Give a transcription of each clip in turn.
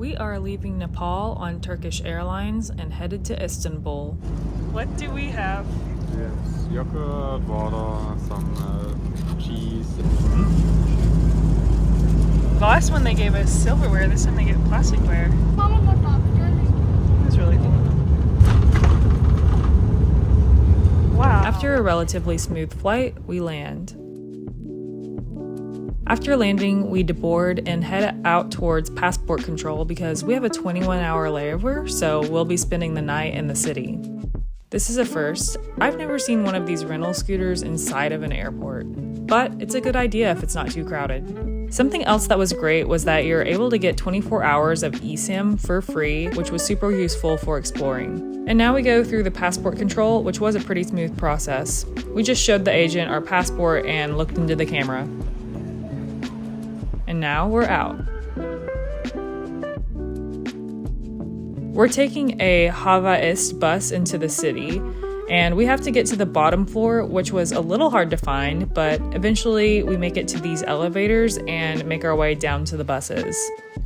We are leaving Nepal on Turkish Airlines and headed to Istanbul. What do we have? Yes, yogurt, water, some cheese. The last one they gave us silverware, this time they get plasticware. That's really cool. Wow. After a relatively smooth flight, we land. After landing, we deboard and head out towards passport control because we have a 21-hour layover, so we'll be spending the night in the city. This is a first. I've never seen one of these rental scooters inside of an airport, but it's a good idea if it's not too crowded. Something else that was great was that you're able to get 24 hours of eSIM for free, which was super useful for exploring. And now we go through the passport control, which was a pretty smooth process. We just showed the agent our passport and looked into the camera. And now we're out. We're taking a Havaist bus into the city, and we have to get to the bottom floor, which was a little hard to find, but eventually we make it to these elevators and make our way down to the buses.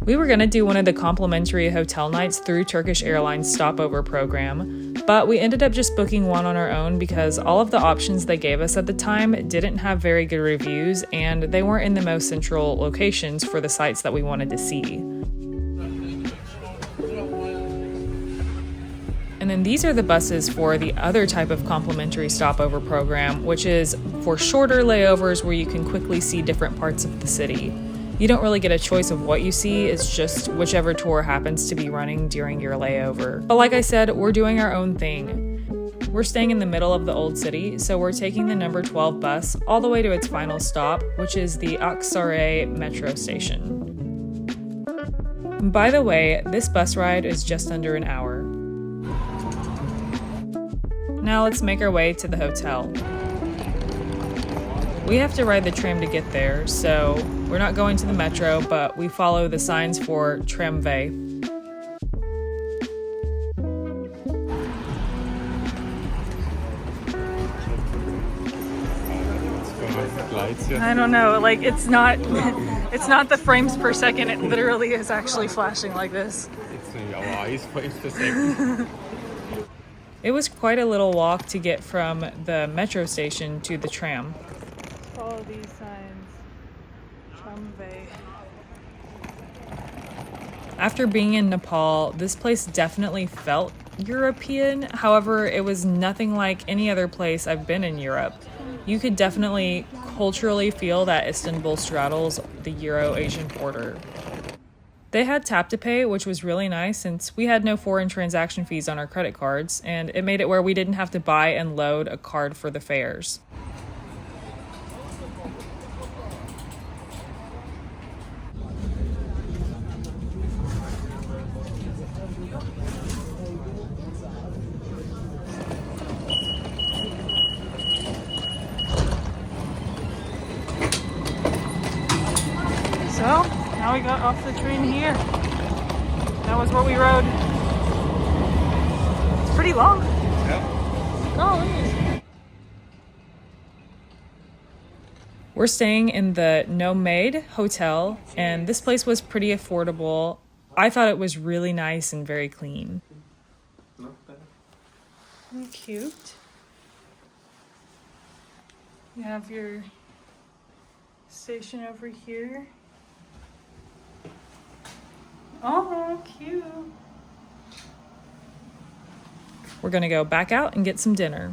We were gonna do one of the complimentary hotel nights through Turkish Airlines stopover program, but we ended up just booking one on our own because all of the options they gave us at the time didn't have very good reviews and they weren't in the most central locations for the sites that we wanted to see. And then these are the buses for the other type of complimentary stopover program, which is for shorter layovers where you can quickly see different parts of the city. You don't really get a choice of what you see, it's just whichever tour happens to be running during your layover. But like I said, we're doing our own thing. We're staying in the middle of the old city, so we're taking the number 12 bus all the way to its final stop, which is the Aksaray metro station. By the way, this bus ride is just under an hour. Now let's make our way to the hotel. We have to ride the tram to get there, so we're not going to the metro, but we follow the signs for tramway. I don't know, like it's not the frames per second, it literally is actually flashing like this. It was quite a little walk to get from the metro station to the tram. Follow these signs. Tramway. After being in Nepal, this place definitely felt European. However, it was nothing like any other place I've been in Europe. You could definitely culturally feel that Istanbul straddles the Euro-Asian border. They had tap to pay, which was really nice since we had no foreign transaction fees on our credit cards, and it made it where we didn't have to buy and load a card for the fares. So, now we got off the train here. That was where we rode. It's pretty long. Yeah. Golly. We're staying in the Nomade Hotel, and this place was pretty affordable. I thought it was really nice and very clean. And cute. You have your station over here. Oh, cute. We're gonna go back out and get some dinner.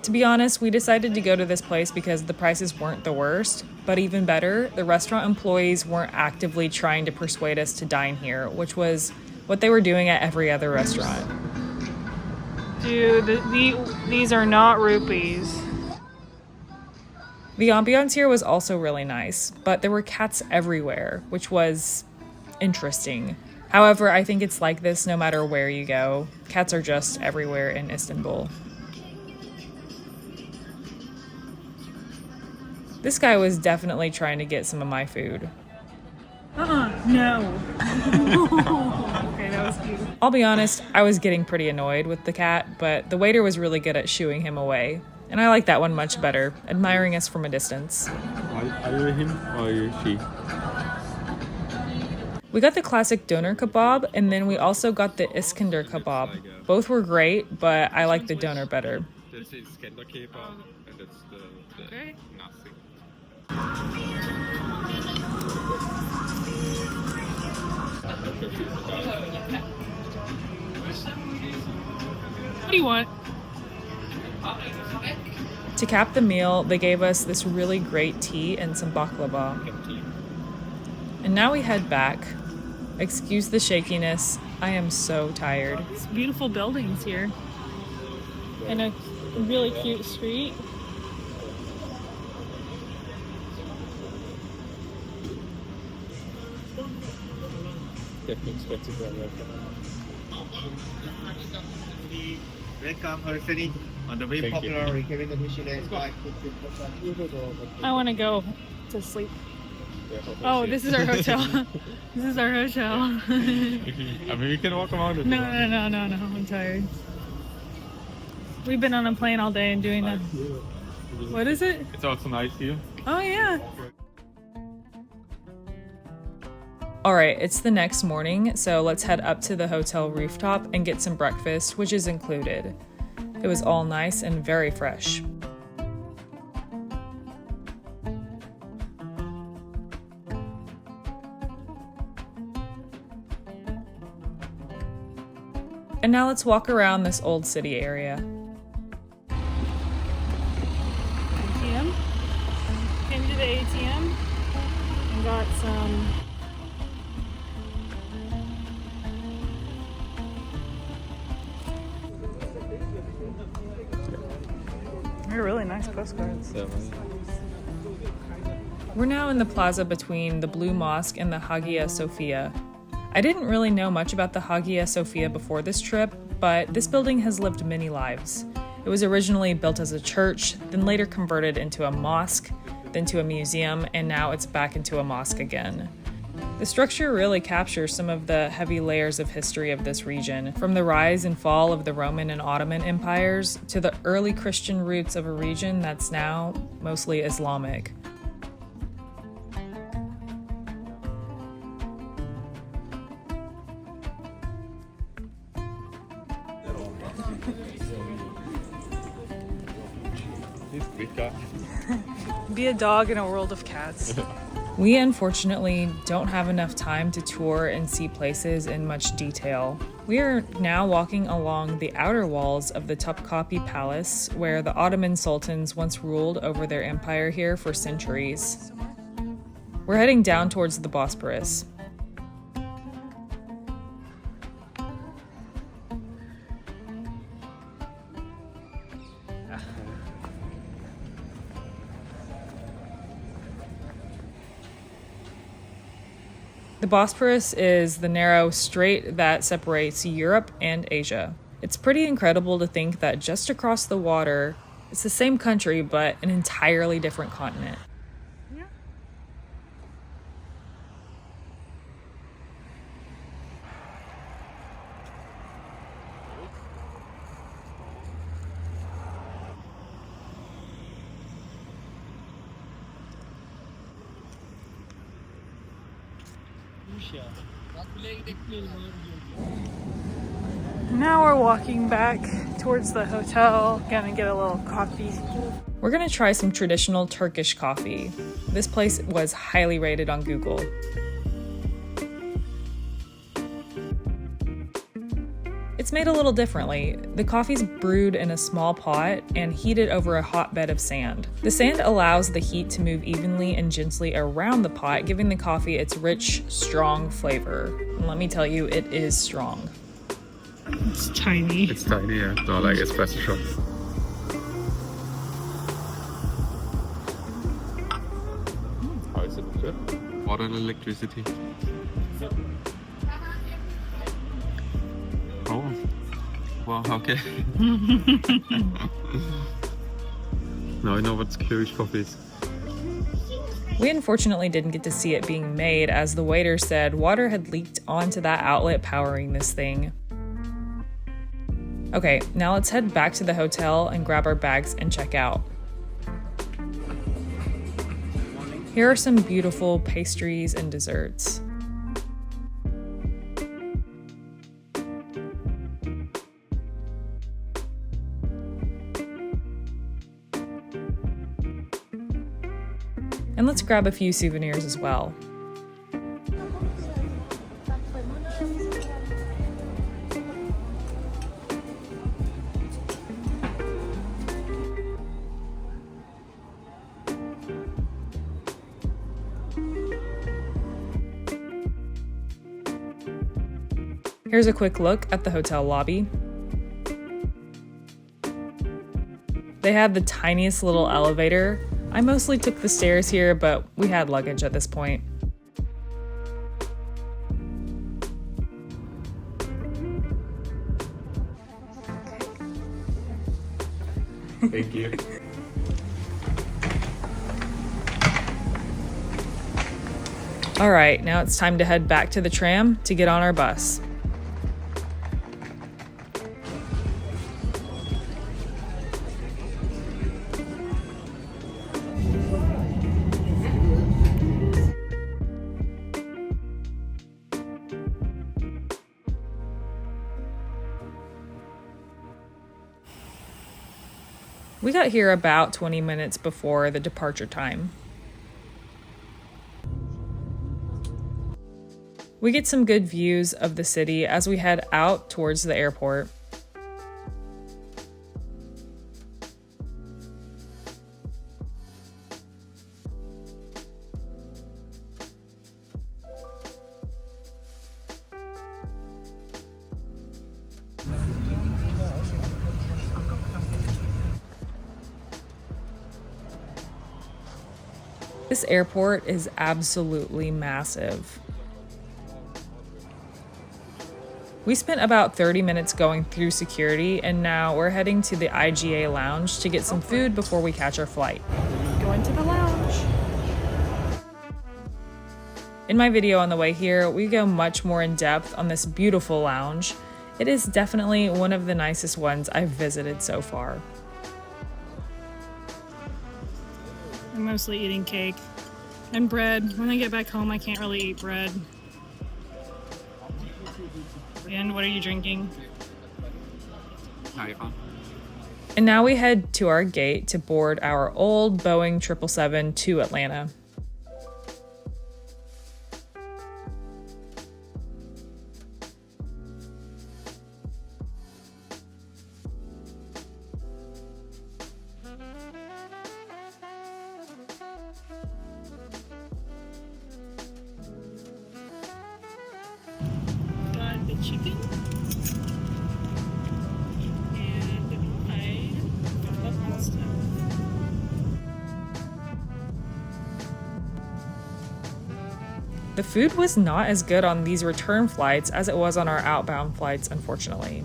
To be honest, we decided to go to this place because the prices weren't the worst, but even better, the restaurant employees weren't actively trying to persuade us to dine here, which was what they were doing at every other restaurant. Dude, these are not rupees. The ambiance here was also really nice, but there were cats everywhere, which was interesting. However, I think it's like this no matter where you go. Cats are just everywhere in Istanbul. This guy was definitely trying to get some of my food. No. Okay, that was cute. I'll be honest, I was getting pretty annoyed with the cat, but the waiter was really good at shooing him away. And I like that one much better, admiring us from a distance. Are you him or are you she? We got the classic doner kebab, and then we also got the Iskandar kebab. Both were great, but I like the doner better. That's the Iskandar Kebab, and that's the nothing. What do you want? To cap the meal, they gave us this really great tea and some baklava. And now we head back. Excuse the shakiness. I am so tired. It's beautiful buildings here. And a really cute street. Welcome, Hurfini, on the very popular Michelin Michelin guide. I want to go to sleep. Oh, this is our hotel. This is our hotel. I mean, we can walk around it. No, I'm tired. We've been on a plane all day and doing that. What is it? It's also nice here. Oh, yeah. All right, it's the next morning, so let's head up to the hotel rooftop and get some breakfast, which is included. It was all nice and very fresh. And now let's walk around this old city area. ATM. Came to the ATM and got some They're really nice postcards. We're now in the plaza between the Blue Mosque and the Hagia Sophia. I didn't really know much about the Hagia Sophia before this trip, but this building has lived many lives. It was originally built as a church, then later converted into a mosque, then to a museum, and now it's back into a mosque again. The structure really captures some of the heavy layers of history of this region, from the rise and fall of the Roman and Ottoman empires to the early Christian roots of a region that's now mostly Islamic. Be a dog in a world of cats. We unfortunately don't have enough time to tour and see places in much detail. We are now walking along the outer walls of the Topkapi Palace, where the Ottoman sultans once ruled over their empire here for centuries. We're heading down towards the Bosporus. The Bosporus is the narrow strait that separates Europe and Asia. It's pretty incredible to think that just across the water, it's the same country but an entirely different continent. Now we're walking back towards the hotel, gonna get a little coffee. We're gonna try some traditional Turkish coffee. This place was highly rated on Google. It's made a little differently. The coffee's brewed in a small pot and heated over a hot bed of sand. The sand allows the heat to move evenly and gently around the pot, giving the coffee its rich, strong flavor. And let me tell you, it is strong. It's tiny. It's tiny, yeah. Not like espresso shots. How is it? Good? Water and electricity. Oh, well, okay. Now I know what Turkish coffee is. We unfortunately didn't get to see it being made, as the waiter said water had leaked onto that outlet powering this thing. Okay, now let's head back to the hotel and grab our bags and check out. Here are some beautiful pastries and desserts. And let's grab a few souvenirs as well. Here's a quick look at the hotel lobby. They had the tiniest little elevator. I mostly took the stairs here, but we had luggage at this point. Thank you. All right, now it's time to head back to the tram to get on our bus. We got here about 20 minutes before the departure time. We get some good views of the city as we head out towards the airport. This airport is absolutely massive. We spent about 30 minutes going through security, and now we're heading to the IGA lounge to get some food before we catch our flight. Going to the lounge. In my video on the way here, we go much more in depth on this beautiful lounge. It is definitely one of the nicest ones I've visited so far. I'm mostly eating cake and bread. When I get back home, I can't really eat bread. And what are you drinking? And now we head to our gate to board our old Boeing 777 to Atlanta. Got the chicken. And I got the pasta. The food was not as good on these return flights as it was on our outbound flights, unfortunately.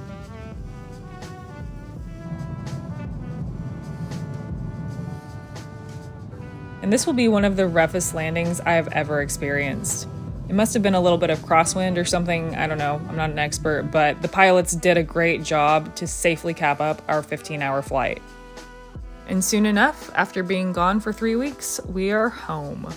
And this will be one of the roughest landings I have ever experienced. It must have been a little bit of crosswind or something, I don't know, I'm not an expert, but the pilots did a great job to safely cap up our 15-hour flight. And soon enough, after being gone for 3 weeks, we are home.